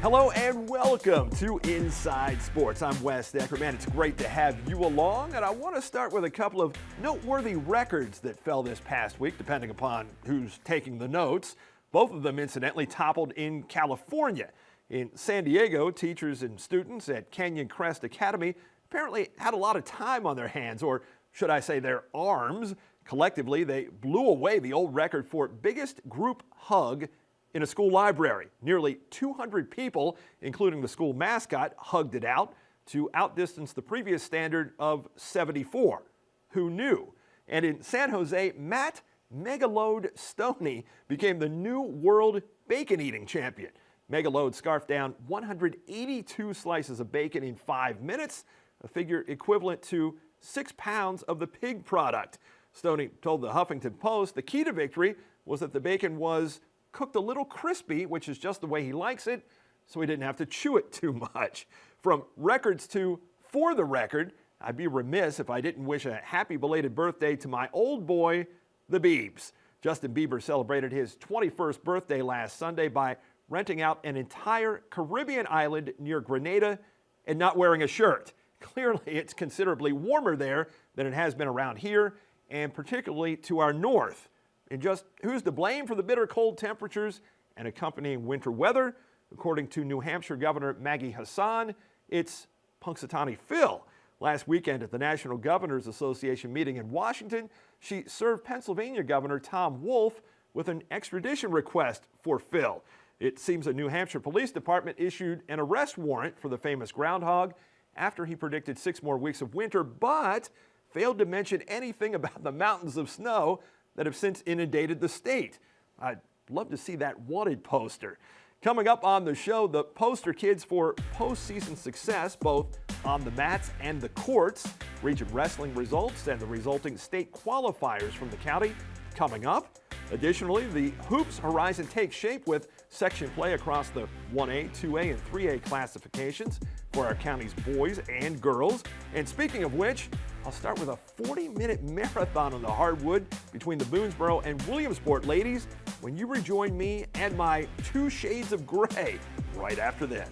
Hello and welcome to Inside Sports. I'm Wes Decker. Man, it's great to have you along, and I want to start with a couple of noteworthy records that fell this past week, depending upon who's taking the notes. Both of them, incidentally, toppled in California. In San Diego, teachers and students at Canyon Crest Academy apparently had a lot of time on their hands, or should I say their arms. Collectively, they blew away the old record for biggest group hug in a school library. Nearly 200 people, including the school mascot, hugged it out to outdistance the previous standard of 74. Who knew? And in San Jose, Matt Megaload Stoney became the new world bacon eating champion. Megaload scarfed down 182 slices of bacon in 5 minutes, a figure equivalent to 6 pounds of the pig product. Stoney told the Huffington Post the key to victory was that the bacon was cooked a little crispy, which is just the way he likes it, so he didn't have to chew it too much. From records to for the record, I'd be remiss if I didn't wish a happy belated birthday to my old boy, the Biebs. Justin Bieber celebrated his 21st birthday last Sunday by renting out an entire Caribbean island near Grenada and not wearing a shirt. Clearly, it's considerably warmer there than it has been around here, and particularly to our north. And just who's to blame for the bitter cold temperatures and accompanying winter weather? According to New Hampshire Governor Maggie Hassan, it's Punxsutawney Phil. Last weekend at the National Governors Association meeting in Washington, she served Pennsylvania Governor Tom Wolf with an extradition request for Phil. It seems a New Hampshire Police Department issued an arrest warrant for the famous groundhog after he predicted 6 more weeks of winter, but failed to mention anything about the mountains of snow that have since inundated the state. I'd love to see that wanted poster. Coming up on the show, the poster kids for postseason success, both on the mats and the courts, region wrestling results, and the resulting state qualifiers from the county coming up. Additionally, the Hoops Horizon takes shape with section play across the 1A, 2A, and 3A classifications for our county's boys and girls. And speaking of which, I'll start with a 40-minute marathon on the hardwood between the Boonesboro and Williamsport ladies when you rejoin me and my 2 shades of gray right after this.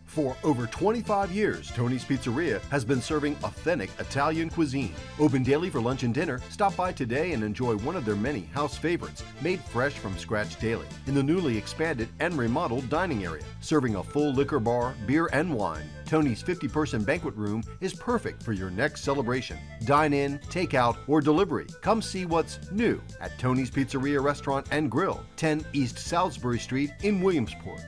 For over 25 years, Tony's Pizzeria has been serving authentic Italian cuisine. Open daily for lunch and dinner. Stop by today and enjoy one of their many house favorites, made fresh from scratch daily, in the newly expanded and remodeled dining area. Serving a full liquor bar, beer and wine, Tony's 50-person banquet room is perfect for your next celebration. Dine in, take out, or delivery. Come see what's new at Tony's Pizzeria Restaurant and Grill, 10 East Salisbury Street in Williamsport.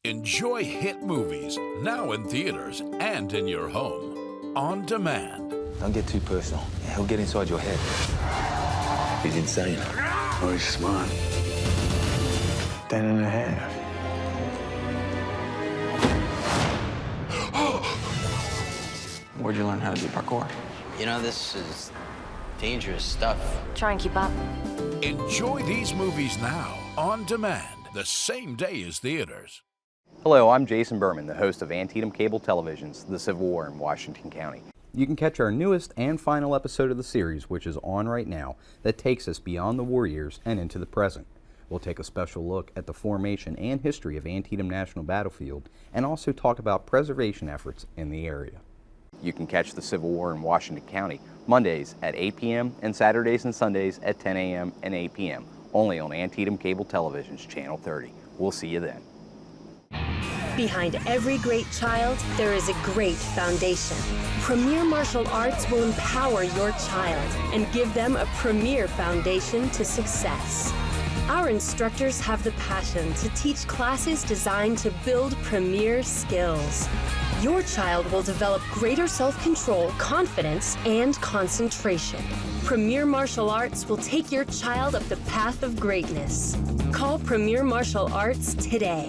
Enjoy hit movies, now in theaters and in your home. On demand. Don't get too personal. He'll get inside your head. He's insane. Oh, he's smart. 10 and a half. Where'd you learn how to do parkour? You know, this is dangerous stuff. Try and keep up. Enjoy these movies now, on demand, the same day as theaters. Hello, I'm Jason Berman, the host of Antietam Cable Television's The Civil War in Washington County. You can catch our newest and final episode of the series, which is on right now, that takes us beyond the war years and into the present. We'll take a special look at the formation and history of Antietam National Battlefield and also talk about preservation efforts in the area. You can catch The Civil War in Washington County Mondays at 8 p.m. and Saturdays and Sundays at 10 a.m. and 8 p.m. only on Antietam Cable Television's Channel 30. We'll see you then. Behind every great child, there is a great foundation. Premier Martial Arts will empower your child and give them a premier foundation to success. Our instructors have the passion to teach classes designed to build premier skills. Your child will develop greater self-control, confidence, and concentration. Premier Martial Arts will take your child up the path of greatness. Call Premier Martial Arts today.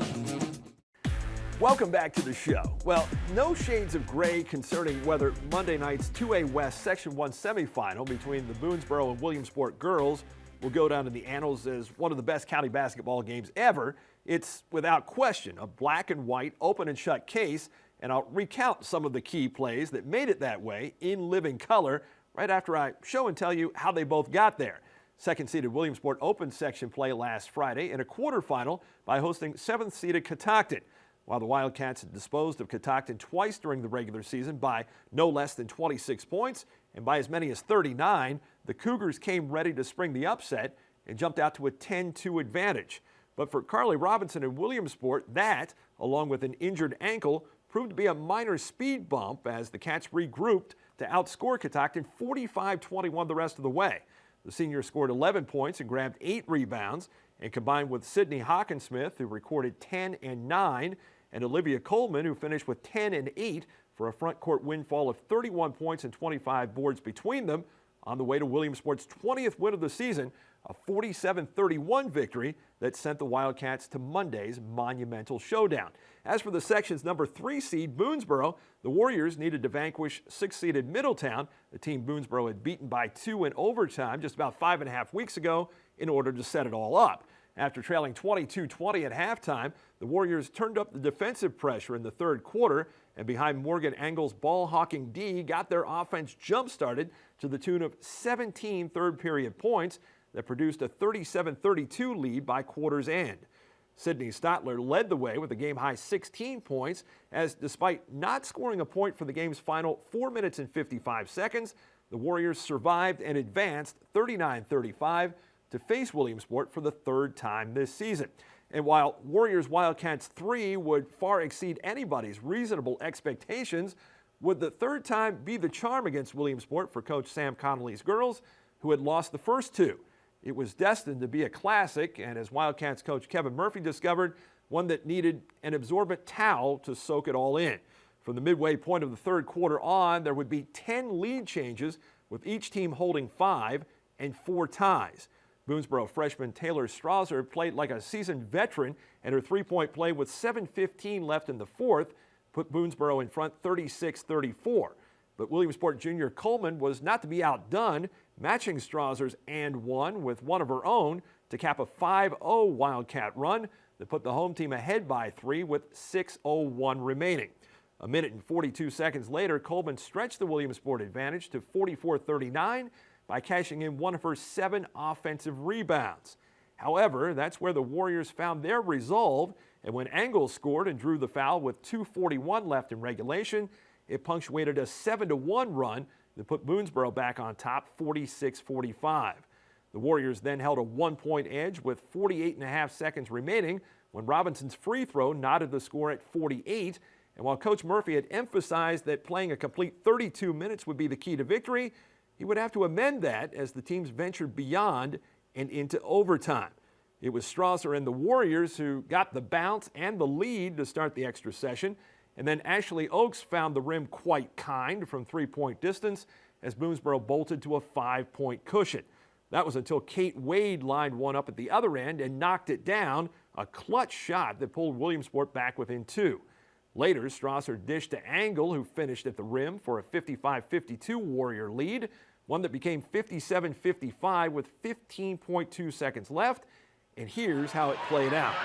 Welcome back to the show. Well, no shades of gray concerning whether Monday night's 2A West Section 1 semifinal between the Boonesboro and Williamsport girls will go down in the annals as one of the best county basketball games ever. It's without question a black and white open and shut case, and I'll recount some of the key plays that made it that way in living color right after I show and tell you how they both got there. Second-seeded Williamsport opened section play last Friday in a quarterfinal by hosting 7th-seeded Catoctin. While the Wildcats had disposed of Catoctin twice during the regular season by no less than 26 points and by as many as 39, the Cougars came ready to spring the upset and jumped out to a 10-2 advantage. But for Carly Robinson and Williamsport, that, along with an injured ankle, proved to be a minor speed bump as the Cats regrouped to outscore Catoctin 45-21 the rest of the way. The senior scored 11 points and grabbed 8 rebounds, and combined with Sydney Hockensmith, who recorded 10 and 9, and Olivia Coleman, who finished with 10 and 8 for a front court windfall of 31 points and 25 boards between them, on the way to Williamsport's 20th win of the season, a 47-31 victory that sent the Wildcats to Monday's monumental showdown. As for the section's number 3 seed, Boonesboro, the Warriors needed to vanquish 6th-seeded Middletown, the team Boonesboro had beaten by 2 in overtime just about 5.5 weeks ago, in order to set it all up. After trailing 22-20 at halftime, the Warriors turned up the defensive pressure in the third quarter, and behind Morgan Engel's ball-hawking D, got their offense jump-started to the tune of 17 third-period points that produced a 37-32 lead by quarter's end. Sydney Stotler led the way with a game-high 16 points, as despite not scoring a point for the game's final 4 minutes and 55 seconds, the Warriors survived and advanced 39-35 to face Williamsport for the third time this season. And while Warriors Wildcats 3 would far exceed anybody's reasonable expectations, would the third time be the charm against Williamsport for Coach Sam Connolly's girls, who had lost the first 2? It was destined to be a classic, and as Wildcats coach Kevin Murphy discovered, one that needed an absorbent towel to soak it all in. From the midway point of the third quarter on, there would be 10 lead changes, with each team holding 5 and 4 ties. Boonesboro freshman Taylor Strasser played like a seasoned veteran, and her three-point play with 7:15 left in the fourth put Boonesboro in front 36-34. But Williamsport junior Coleman was not to be outdone, matching Strasser's and one with one of her own to cap a 5-0 Wildcat run that put the home team ahead by 3 with 6:01 remaining. A minute and 42 seconds later, Coleman stretched the Williamsport advantage to 44-39 by cashing in one of her 7 offensive rebounds. However, that's where the Warriors found their resolve, and when Engel scored and drew the foul with 2:41 left in regulation, it punctuated a 7-1 run that put Boonesboro back on top 46-45. The Warriors then held a 1-point edge with 48.5 seconds remaining when Robinson's free throw knotted the score at 48. And while Coach Murphy had emphasized that playing a complete 32 minutes would be the key to victory, he would have to amend that as the teams ventured beyond and into overtime. It was Strasser and the Warriors who got the bounce and the lead to start the extra session, and then Ashley Oakes found the rim quite kind from three-point distance as Boonesboro bolted to a 5-point cushion. That was until Kate Wade lined one up at the other end and knocked it down, a clutch shot that pulled Williamsport back within 2. Later, Strasser dished to Engel, who finished at the rim for a 55-52 Warrior lead, one that became 57-55 with 15.2 seconds left. And here's how it played out.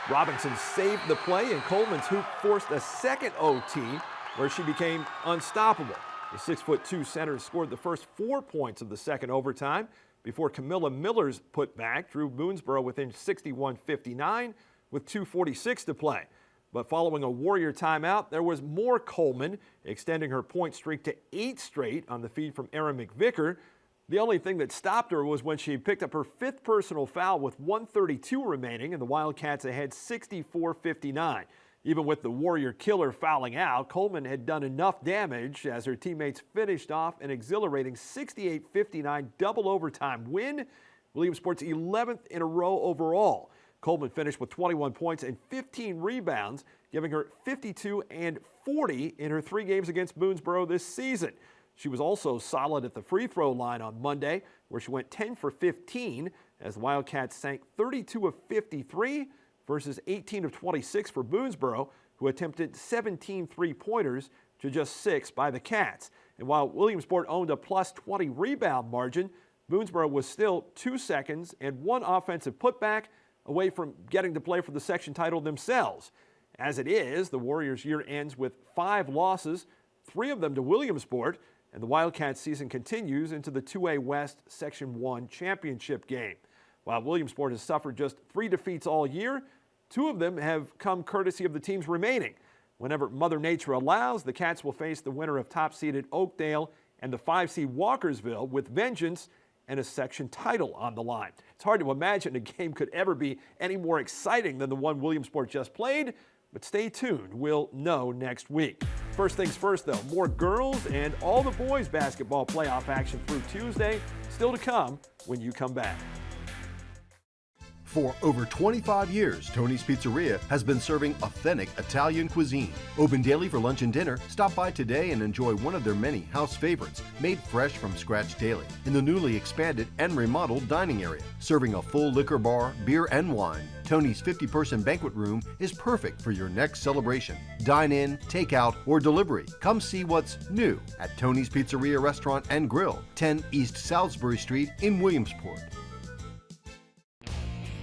Robinson saved the play, and Coleman's hoop forced a second OT where she became unstoppable. The 6'2" center scored the first 4 points of the second overtime before Camilla Miller's putback drew Boonesboro within 61-59 with 2:46 to play. But following a Warrior timeout, there was more Coleman, extending her point streak to 8 straight on the feed from Erin McVicker. The only thing that stopped her was when she picked up her 5th personal foul with 1:32 remaining, and the Wildcats ahead 64-59. Even with the Warrior killer fouling out, Coleman had done enough damage as her teammates finished off an exhilarating 68-59 double overtime win, Williamsport's 11th in a row overall. Coleman finished with 21 points and 15 rebounds, giving her 52 and 40 in her 3 games against Boonesboro this season. She was also solid at the free throw line on Monday, where she went 10 for 15 as the Wildcats sank 32 of 53 versus 18 of 26 for Boonesboro, who attempted 17 three-pointers to just 6 by the Cats. And while Williamsport owned a plus 20 rebound margin, Boonesboro was still 2 seconds and 1 offensive putback away from getting to play for the section title themselves. As it is, the Warriors' year ends with 5 losses, 3 of them to Williamsport, and the Wildcats' season continues into the 2A West Section 1 championship game. While Williamsport has suffered just 3 defeats all year, 2 of them have come courtesy of the teams remaining. Whenever Mother Nature allows, the Cats will face the winner of top-seeded Oakdale and the 5-seed Walkersville with vengeance and a section title on the line. It's hard to imagine a game could ever be any more exciting than the one Williamsport just played, but stay tuned. We'll know next week. First things first, though, more girls and all the boys basketball playoff action through Tuesday still to come when you come back. For over 25 years, Tony's Pizzeria has been serving authentic Italian cuisine. Open daily for lunch and dinner. Stop by today and enjoy one of their many house favorites, made fresh from scratch daily, in the newly expanded and remodeled dining area. Serving a full liquor bar, beer and wine, Tony's 50-person banquet room is perfect for your next celebration. Dine in, take out, or delivery. Come see what's new at Tony's Pizzeria Restaurant and Grill, 10 East Salisbury Street in Williamsport.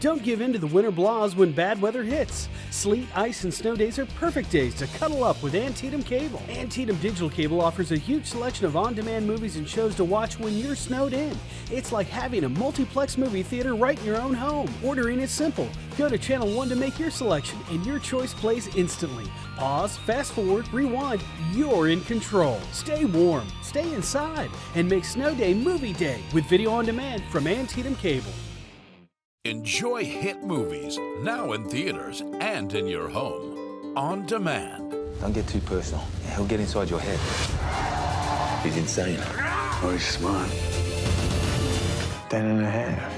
Don't give in to the winter blahs when bad weather hits. Sleet, ice, and snow days are perfect days to cuddle up with Antietam Cable. Antietam Digital Cable offers a huge selection of on-demand movies and shows to watch when you're snowed in. It's like having a multiplex movie theater right in your own home. Ordering is simple. Go to Channel 1 to make your selection, and your choice plays instantly. Pause, fast forward, rewind. You're in control. Stay warm, stay inside, and make Snow Day Movie Day with video on demand from Antietam Cable. Enjoy hit movies now in theaters and in your home. On demand. Don't get too personal. He'll get inside your head. He's insane. Or he's smart. 10 and a half.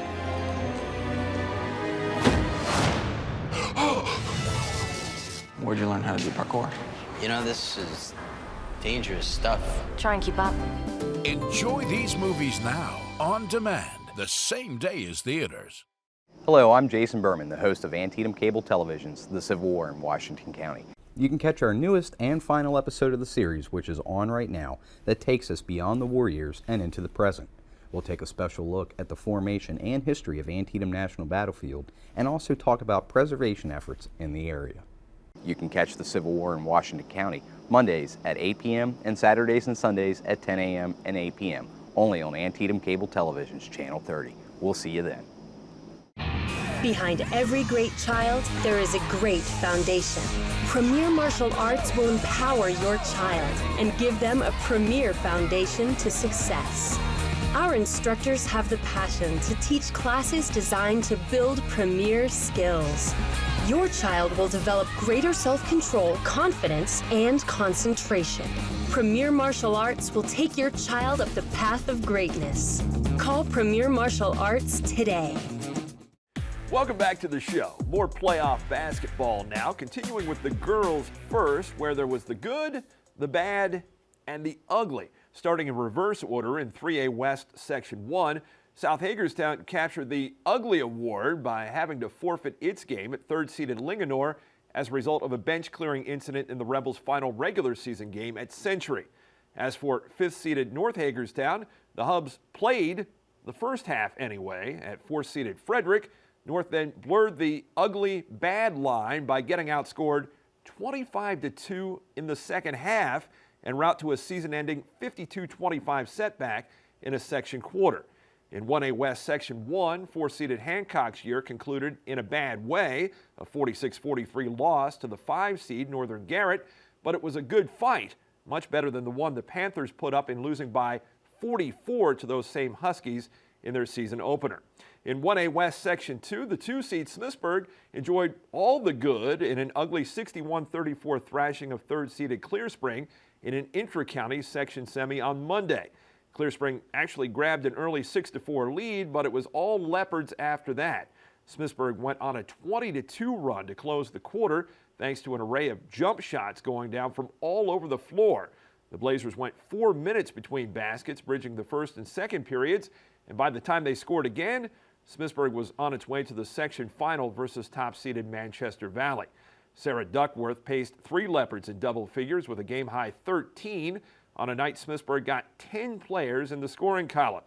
Where'd you learn how to do parkour? You know, this is dangerous stuff. Try and keep up. Enjoy these movies now on demand the same day as theaters. Hello, I'm Jason Berman, the host of Antietam Cable Television's The Civil War in Washington County. You can catch our newest and final episode of the series, which is on right now, that takes us beyond the war years and into the present. We'll take a special look at the formation and history of Antietam National Battlefield and also talk about preservation efforts in the area. You can catch The Civil War in Washington County Mondays at 8 p.m. and Saturdays and Sundays at 10 a.m. and 8 p.m. only on Antietam Cable Television's Channel 30. We'll see you then. Behind every great child, there is a great foundation. Premier Martial Arts will empower your child and give them a premier foundation to success. Our instructors have the passion to teach classes designed to build premier skills. Your child will develop greater self-control, confidence, and concentration. Premier Martial Arts will take your child up the path of greatness. Call Premier Martial Arts today. Welcome back to the show. More playoff basketball now, continuing with the girls first, where there was the good, the bad, and the ugly. Starting in reverse order in 3A West Section 1, South Hagerstown captured the ugly award by having to forfeit its game at third-seeded Linganore as a result of a bench-clearing incident in the Rebels' final regular season game at Century. As for fifth-seeded North Hagerstown, the Hubs played the first half anyway at fourth-seeded Frederick. North then blurred the ugly bad line by getting outscored 25-2 in the second half en route to a season-ending 52-25 setback in a section quarter. In 1A West Section 1, four-seeded Hancock's year concluded in a bad way, a 46-43 loss to the 5-seed Northern Garrett, but it was a good fight, much better than the one the Panthers put up in losing by 44 to those same Huskies in their season opener. In 1A West Section 2, the 2-seed Smithsburg enjoyed all the good in an ugly 61-34 thrashing of third-seeded Clear Spring in an intra-county section semi on Monday. Clear Spring actually grabbed an early 6-4 lead, but it was all Leopards after that. Smithsburg went on a 20-2 run to close the quarter, thanks to an array of jump shots going down from all over the floor. The Blazers went 4 minutes between baskets, bridging the first and second periods, and by the time they scored again, Smithsburg was on its way to the section final versus top-seeded Manchester Valley. Sarah Duckworth paced 3 Leopards in double figures with a game-high 13 on a night Smithsburg got 10 players in the scoring column.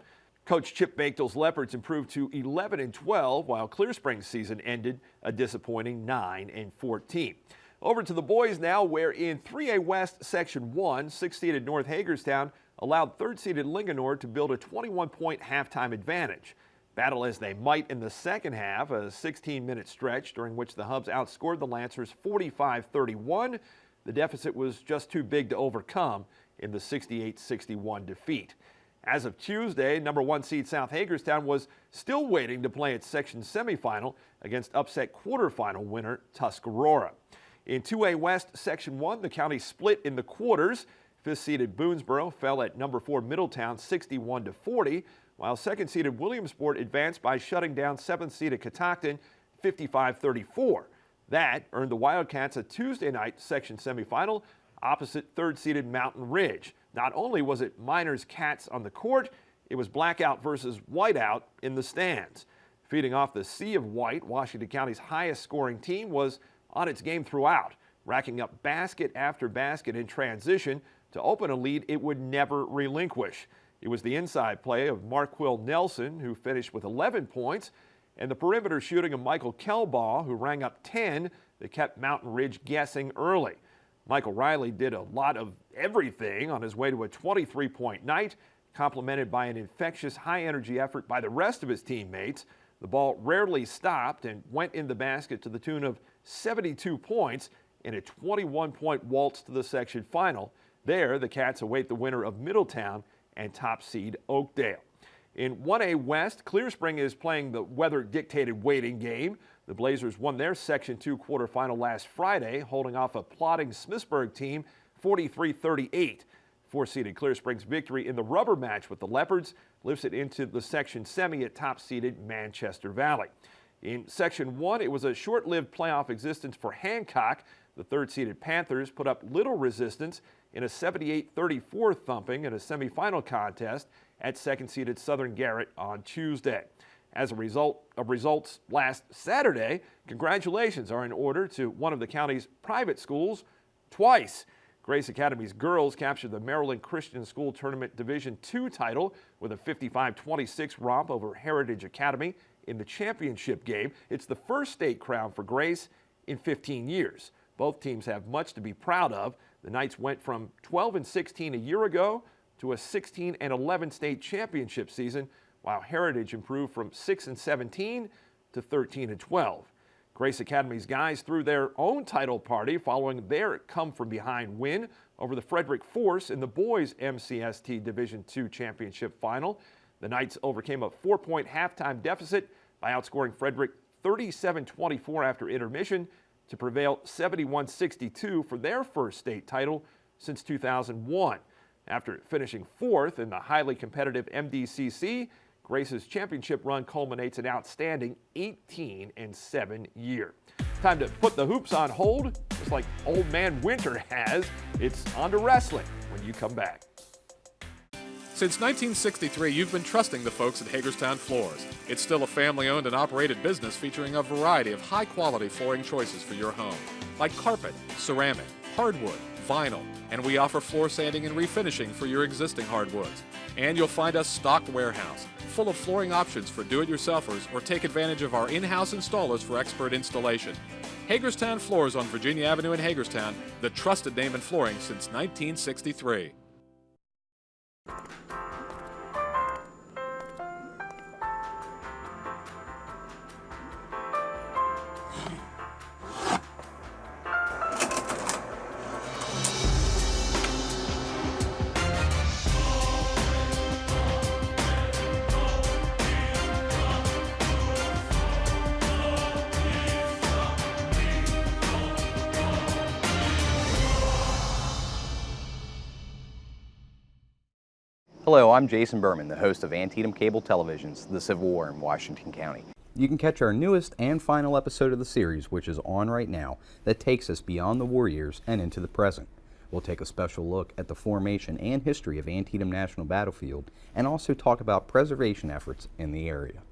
Coach Chip Bakedale's Leopards improved to 11-12, while Clear Spring's season ended a disappointing 9-14. Over to the boys now, where in 3A West Section 1, 6th-seeded North Hagerstown allowed 3rd-seeded Linganore to build a 21-point halftime advantage. Battle as they might in the second half, a 16-minute stretch during which the Hubs outscored the Lancers 45-31. The deficit was just too big to overcome in the 68-61 defeat. As of Tuesday, number 1 seed South Hagerstown was still waiting to play its section semifinal against upset quarterfinal winner Tuscarora. In 2A West Section 1, the county split in the quarters. 5th-seeded Boonesboro fell at number 4 Middletown 61-40, while 2nd-seeded Williamsport advanced by shutting down 7th-seeded Catoctin 55-34. That earned the Wildcats a Tuesday night section semifinal opposite 3rd-seeded Mountain Ridge. Not only was it Miners Cats on the court, it was blackout versus whiteout in the stands. Feeding off the sea of white, Washington County's highest scoring team was on its game throughout, racking up basket after basket in transition to open a lead it would never relinquish. It was the inside play of Marquill Nelson, who finished with 11 points, and the perimeter shooting of Michael Kelbaugh, who rang up 10, that kept Mountain Ridge guessing early. Michael Riley did a lot of everything on his way to a 23-point night, complemented by an infectious high-energy effort by the rest of his teammates. The ball rarely stopped and went in the basket to the tune of 72 points in a 21-point waltz to the section final. There, the Cats await the winner of Middletown and top seed Oakdale. In 1A West, Clear Spring is playing the weather-dictated waiting game. The Blazers won their Section 2 quarterfinal last Friday, holding off a plodding Smithsburg team 43-38. 4th-seeded Clear Spring's victory in the rubber match with the Leopards lifts it into the section semi at top-seeded Manchester Valley. In Section 1, it was a short-lived playoff existence for Hancock. The 3rd-seeded Panthers put up little resistance in a 78-34 thumping in a semifinal contest at 2nd-seeded Southern Garrett on Tuesday. As a result of results last Saturday, congratulations are in order to one of the county's private schools twice. Grace Academy's girls captured the Maryland Christian School Tournament Division II title with a 55-26 romp over Heritage Academy in the championship game. It's the first state crown for Grace in 15 years. Both teams have much to be proud of. The Knights went from 12-16 a year ago to a 16-11 state championship season, while Heritage improved from 6-17 to 13-12. Grace Academy's guys threw their own title party following their come-from-behind win over the Frederick Force in the boys' MCST Division II championship final. The Knights overcame a 4-point halftime deficit by outscoring Frederick 37-24 after intermission to prevail 71-62 for their first state title since 2001. After finishing 4th in the highly competitive MDCC, Grace's championship run culminates an outstanding 18-7 year. Time to put the hoops on hold, just like Old Man Winter has. It's on to wrestling when you come back. Since 1963, you've been trusting the folks at Hagerstown Floors. It's still a family-owned and operated business featuring a variety of high-quality flooring choices for your home, like carpet, ceramic, hardwood, vinyl, and we offer floor sanding and refinishing for your existing hardwoods. And you'll find us stocked warehouse, full of flooring options for do-it-yourselfers, or take advantage of our in-house installers for expert installation. Hagerstown Floors on Virginia Avenue in Hagerstown, the trusted name in flooring since 1963. Hello, I'm Jason Berman, the host of Antietam Cable Television's The Civil War in Washington County. You can catch our newest and final episode of the series, which is on right now, that takes us beyond the war years and into the present. We'll take a special look at the formation and history of Antietam National Battlefield and also talk about preservation efforts in the area.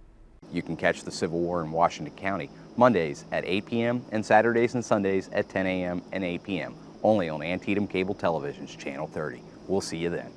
You can catch The Civil War in Washington County Mondays at 8 p.m. and Saturdays and Sundays at 10 a.m. and 8 p.m. only on Antietam Cable Television's Channel 30. We'll see you then.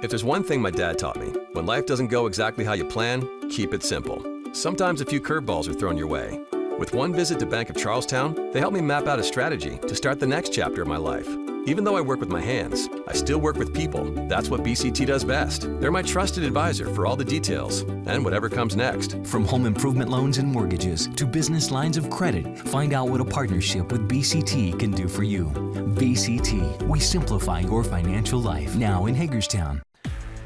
If there's one thing my dad taught me, when life doesn't go exactly how you plan, keep it simple. Sometimes a few curveballs are thrown your way. With one visit to Bank of Charlestown, they helped me map out a strategy to start the next chapter of my life. Even though I work with my hands, I still work with people. That's what BCT does best. They're my trusted advisor for all the details and whatever comes next. From home improvement loans and mortgages to business lines of credit, find out what a partnership with BCT can do for you. BCT, we simplify your financial life. Now in Hagerstown.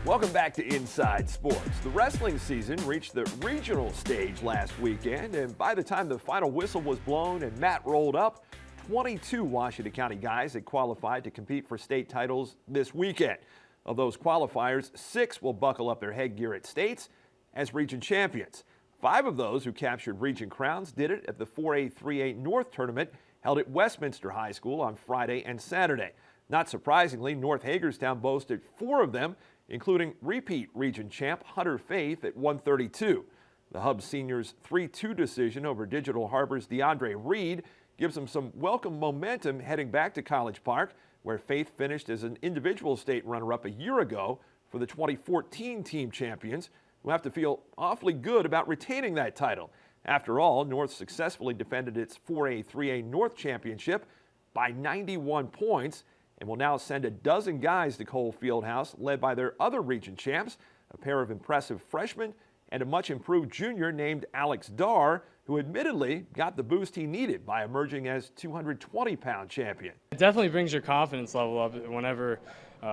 Welcome back to Inside Sports. The wrestling season reached the regional stage last weekend, and by the time the final whistle was blown and mat rolled up, 22 Washington County guys had qualified to compete for state titles this weekend. Of those qualifiers, 6 will buckle up their headgear at states as region champions. 5 of those who captured region crowns did it at the 4A 3A North tournament held at Westminster High School on Friday and Saturday. Not surprisingly, North Hagerstown boasted 4 of them, including repeat region champ Hunter Faith at 132. The Hub Seniors' 3-2 decision over Digital Harbor's DeAndre Reed gives them some welcome momentum heading back to College Park, where Faith finished as an individual state runner-up a year ago for the 2014 team champions, who have to feel awfully good about retaining that title. After all, North successfully defended its 4A 3A North championship by 91 points and will now send a dozen guys to Cole Fieldhouse, led by their other region champs, a pair of impressive freshmen and a much improved junior named Alex Darr, who admittedly got the boost he needed by emerging as 220-pound champion. It definitely brings your confidence level up whenever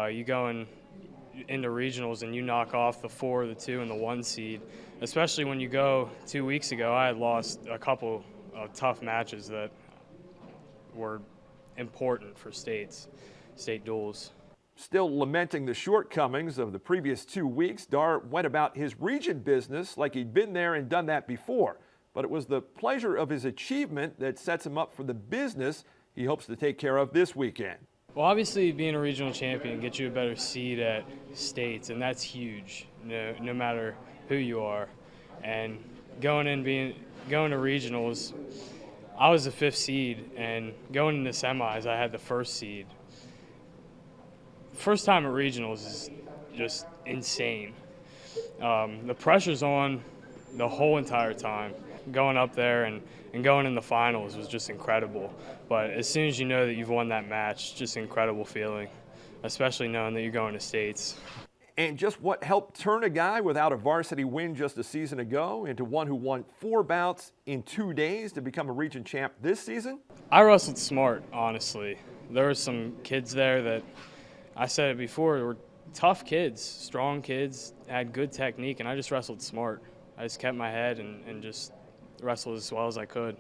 you go into regionals and you knock off the 4, the 2, and the 1 seed. Especially when you go 2 weeks ago, I had lost a couple of tough matches that were important for state duels. Still lamenting the shortcomings of the previous 2 weeks, Darr went about his region business like he'd been there and done that before. But it was the pleasure of his achievement that sets him up for the business he hopes to take care of this weekend. Well, obviously being a regional champion gets you a better seed at states, and that's huge, no matter who you are. And going to regionals, I was the 5th seed, and going into semis, I had the 1st seed. First time at regionals is just insane. The pressure's on the whole entire time. Going up there and going in the finals was just incredible. But as soon as you know that you've won that match, just an incredible feeling, especially knowing that you're going to states. And just what helped turn a guy without a varsity win just a season ago into one who won 4 bouts in 2 days to become a region champ this season? I wrestled smart, honestly. There were some kids there that, I said it before, were tough kids, strong kids, had good technique, and I just wrestled smart. I just kept my head and just wrestled as well as I could.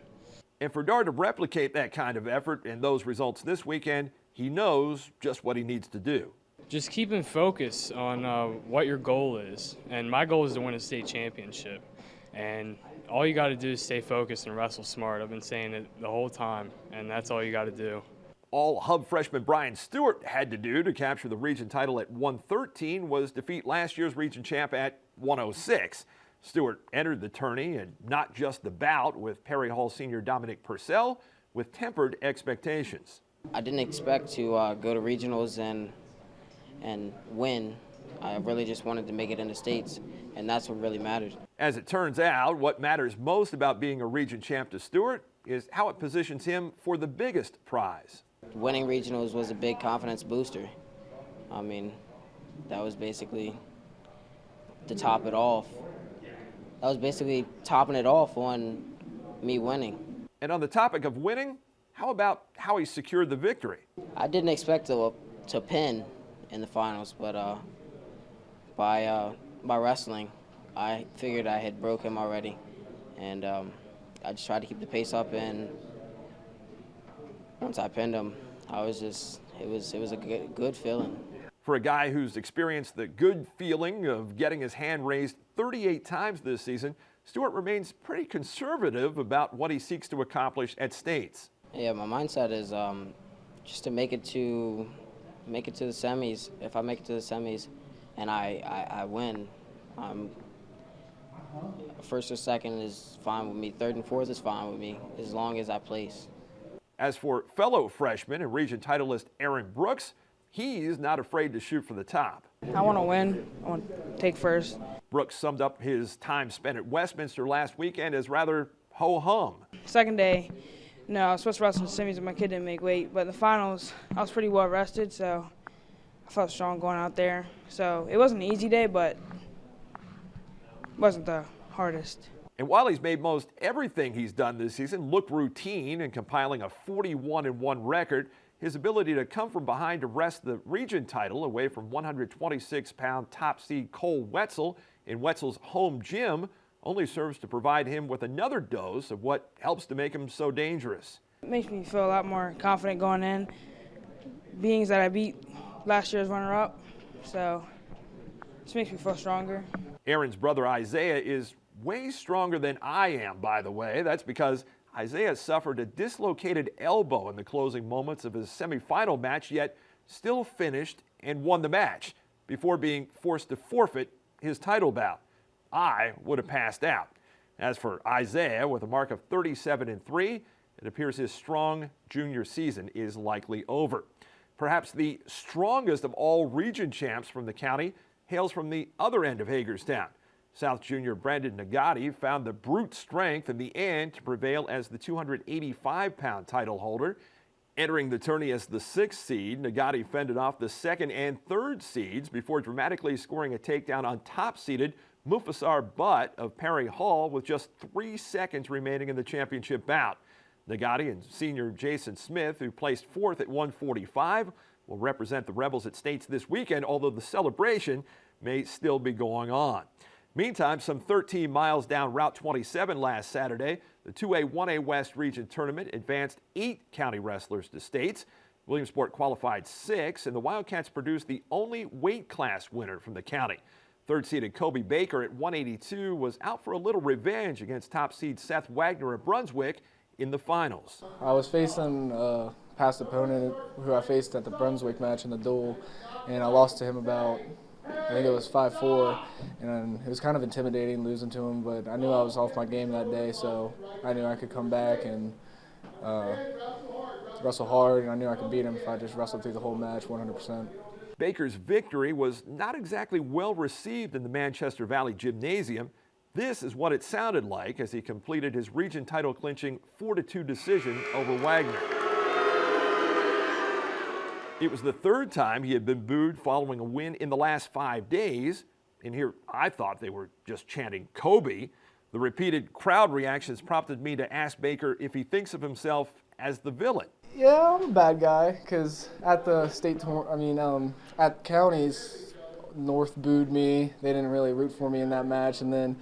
And for Darr to replicate that kind of effort and those results this weekend, he knows just what he needs to do. Just keeping focus on what your goal is. And my goal is to win a state championship. And all you got to do is stay focused and wrestle smart. I've been saying it the whole time, and that's all you got to do. All Hub freshman Brian Stewart had to do to capture the region title at 113 was defeat last year's region champ at 106. Stewart entered the tourney, and not just the bout, with Perry Hall senior Dominic Purcell with tempered expectations. I didn't expect to go to regionals and win. I really just wanted to make it in the states, and that's what really mattered. As it turns out, what matters most about being a region champ to Stewart is how it positions him for the biggest prize. Winning regionals was a big confidence booster. I mean, that was basically to top it off. That was basically topping it off on me winning. And on the topic of winning, how about how he secured the victory? I didn't expect to pin in the finals, but by wrestling, I figured I had broke him already, and I just tried to keep the pace up. And once I pinned him, it was a good feeling. For a guy who's experienced the good feeling of getting his hand raised 38 times this season, Stewart remains pretty conservative about what he seeks to accomplish at states. Yeah, my mindset is just to make it to the semis. If I make it to the semis and I win, first or second is fine with me. Third and fourth is fine with me, as long as I place. As for fellow freshman and region titleist Aaron Brooks, he's not afraid to shoot for the top. I want to win. I want to take first. Brooks summed up his time spent at Westminster last weekend as rather ho-hum. Second day, no, I was supposed to wrestle in the semis and my kid didn't make weight, but in the finals, I was pretty well rested, so I felt strong going out there. So it wasn't an easy day, but it wasn't the hardest. And while he's made most everything he's done this season look routine and compiling a 41-1 record, his ability to come from behind to wrest the region title away from 126-pound top seed Cole Wetzel in Wetzel's home gym only serves to provide him with another dose of what helps to make him so dangerous. It makes me feel a lot more confident going in, being that I beat last year's runner-up, so it just makes me feel stronger. Aaron's brother Isaiah is way stronger than I am, by the way. That's because Isaiah suffered a dislocated elbow in the closing moments of his semifinal match, yet still finished and won the match before being forced to forfeit his title bout. I would have passed out. As for Isaiah, with a mark of 37-3, it appears his strong junior season is likely over. Perhaps the strongest of all region champs from the county hails from the other end of Hagerstown. South junior Brandon Nagati found the brute strength in the end to prevail as the 285-pound title holder. Entering the tourney as the 6th seed, Nagati fended off the 2nd and 3rd seeds before dramatically scoring a takedown on top-seeded Mufasar Butt of Perry Hall with just 3 seconds remaining in the championship bout. Nagati and senior Jason Smith, who placed 4th at 145, will represent the Rebels at States this weekend, although the celebration may still be going on. Meantime, some 13 miles down Route 27 last Saturday, the 2A 1A West Region Tournament advanced 8 county wrestlers to states. Williamsport qualified 6, and the Wildcats produced the only weight class winner from the county. 3rd-seeded Kobe Baker at 182 was out for a little revenge against top seed Seth Wagner of Brunswick in the finals. I was facing a past opponent who I faced at the Brunswick match in the duel, and I lost to him about, I think it was 5-4, and it was kind of intimidating losing to him, but I knew I was off my game that day, so I knew I could come back and wrestle hard, and I knew I could beat him if I just wrestled through the whole match 100%. Baker's victory was not exactly well received in the Manchester Valley Gymnasium. This is what it sounded like as he completed his region title clinching 4-2 decision over Wagner. It was the 3rd time he had been booed following a win in the last 5 days. And here I thought they were just chanting Kobe. The repeated crowd reactions prompted me to ask Baker if he thinks of himself as the villain. Yeah, I'm a bad guy because at the at counties, North booed me. They didn't really root for me in that match. And then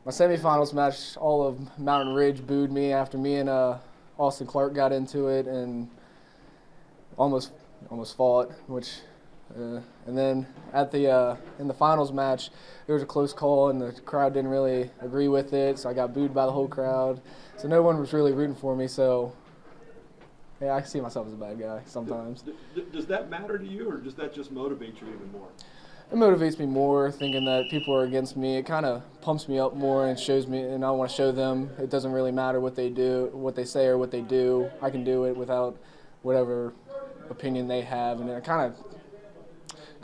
my semifinals match, all of Mountain Ridge booed me after me and Austin Clark got into it and almost fought, which and then at the in the finals match, there was a close call and the crowd didn't really agree with it, so I got booed by the whole crowd. So no one was really rooting for me, so yeah, I see myself as a bad guy sometimes. Does that matter to you, or does that just motivate you even more? It motivates me more, thinking that people are against me. It kind of pumps me up more and shows me, and I want to show them it doesn't really matter what they do, what they say or what they do. I can do it without whatever opinion they have, and I kind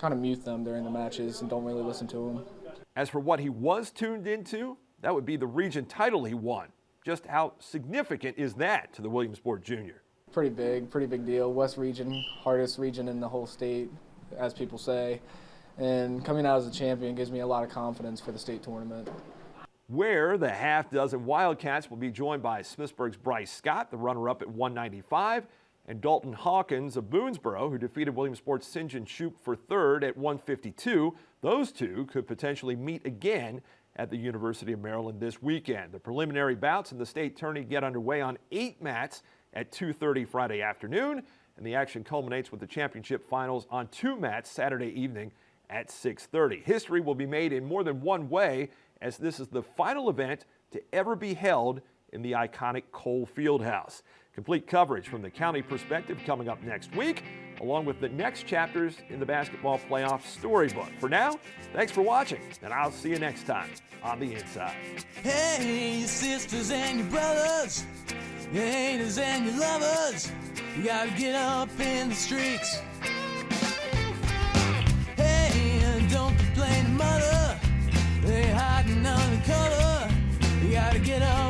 of mute them during the matches and don't really listen to them. As for what he was tuned into, that would be the region title he won. Just how significant is that to the Williamsport Junior? Pretty big deal. West region, hardest region in the whole state, as people say. And coming out as a champion gives me a lot of confidence for the state tournament. Where the half-dozen Wildcats will be joined by Smithsburg's Bryce Scott, the runner-up at 195, and Dalton Hawkins of Boonesboro, who defeated Williamsport's St. John Shoup for 3rd at 152. Those two could potentially meet again at the University of Maryland this weekend. The preliminary bouts in the state tourney get underway on 8 mats at 2:30 Friday afternoon, and the action culminates with the championship finals on 2 mats Saturday evening at 6:30. History will be made in more than one way, as this is the final event to ever be held in the iconic Cole Fieldhouse. Complete coverage from the county perspective coming up next week, along with the next chapters in the basketball playoff storybook. For now, thanks for watching, and I'll see you next time on The Inside. Hey, your sisters and your brothers, your haters and your lovers, you gotta get up in the streets. Hey, color. You gotta get up